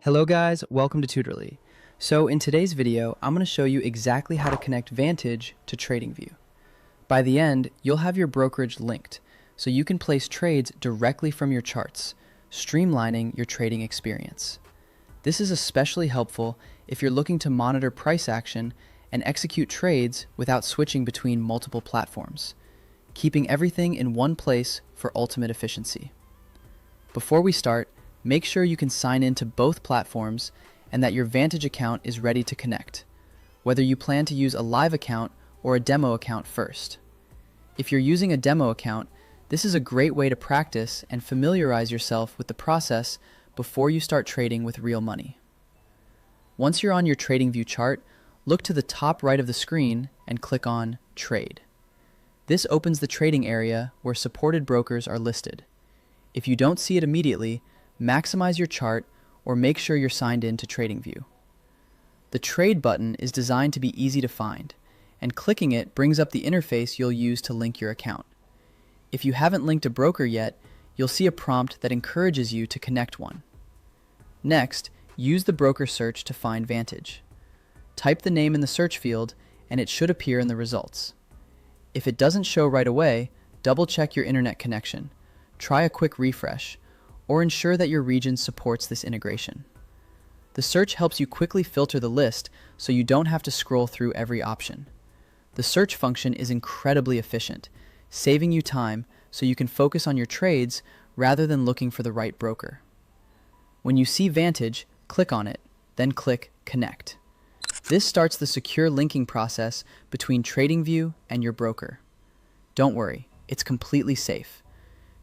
Hello guys, welcome to Tutorly. So in today's video, I'm going to show you exactly how to connect Vantage to TradingView. By the end, you'll have your brokerage linked, so you can place trades directly from your charts, streamlining your trading experience. This is especially helpful if you're looking to monitor price action and execute trades without switching between multiple platforms, keeping everything in one place for ultimate efficiency. Before we start, make sure you can sign in to both platforms and that your Vantage account is ready to connect, whether you plan to use a live account or a demo account first. If you're using a demo account, this is a great way to practice and familiarize yourself with the process before you start trading with real money. Once you're on your TradingView chart, look to the top right of the screen and click on Trade. This opens the trading area where supported brokers are listed. If you don't see it immediately, maximize your chart or make sure you're signed in to TradingView. The Trade button is designed to be easy to find, and clicking it brings up the interface you'll use to link your account. If you haven't linked a broker yet, you'll see a prompt that encourages you to connect one. Next, use the broker search to find Vantage. Type the name in the search field and it should appear in the results. If it doesn't show right away, double-check your internet connection, try a quick refresh, or ensure that your region supports this integration. The search helps you quickly filter the list so you don't have to scroll through every option. The search function is incredibly efficient, saving you time so you can focus on your trades rather than looking for the right broker. When you see Vantage, click on it, then click Connect. This starts the secure linking process between TradingView and your broker. Don't worry, it's completely safe.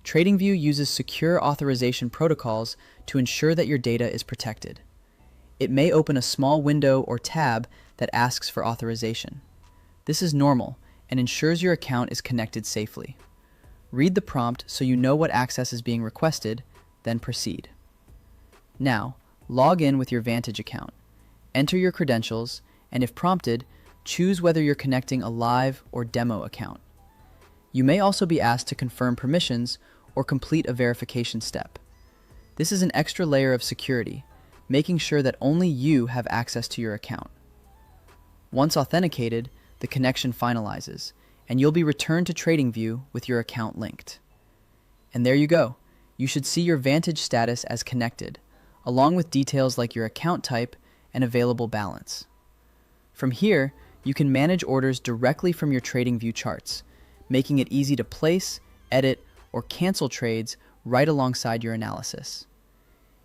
TradingView uses secure authorization protocols to ensure that your data is protected. It may open a small window or tab that asks for authorization. This is normal and ensures your account is connected safely. Read the prompt so you know what access is being requested, then proceed. Now, log in with your Vantage account. Enter your credentials, and if prompted, choose whether you're connecting a live or demo account. You may also be asked to confirm permissions or complete a verification step. This is an extra layer of security, making sure that only you have access to your account. Once authenticated, the connection finalizes, and you'll be returned to TradingView with your account linked. And there you go. You should see your Vantage status as connected, along with details like your account type and available balance. From here, you can manage orders directly from your TradingView charts, making it easy to place, edit, or cancel trades right alongside your analysis.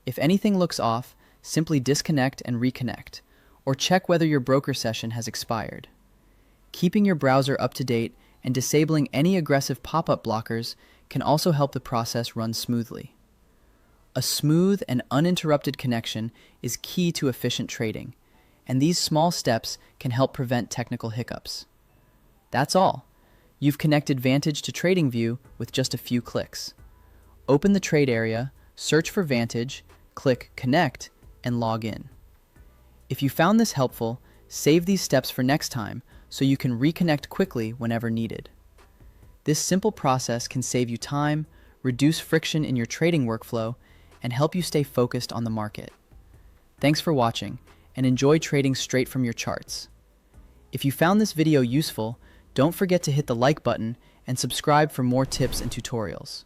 If anything looks off, simply disconnect and reconnect, or check whether your broker session has expired. Keeping your browser up to date and disabling any aggressive pop-up blockers can also help the process run smoothly. A smooth and uninterrupted connection is key to efficient trading, and these small steps can help prevent technical hiccups. That's all. You've connected Vantage to TradingView with just a few clicks. Open the trade area, search for Vantage, click Connect, and log in. If you found this helpful, save these steps for next time so you can reconnect quickly whenever needed. This simple process can save you time, reduce friction in your trading workflow, and help you stay focused on the market. Thanks for watching, and enjoy trading straight from your charts. If you found this video useful, don't forget to hit the like button and subscribe for more tips and tutorials.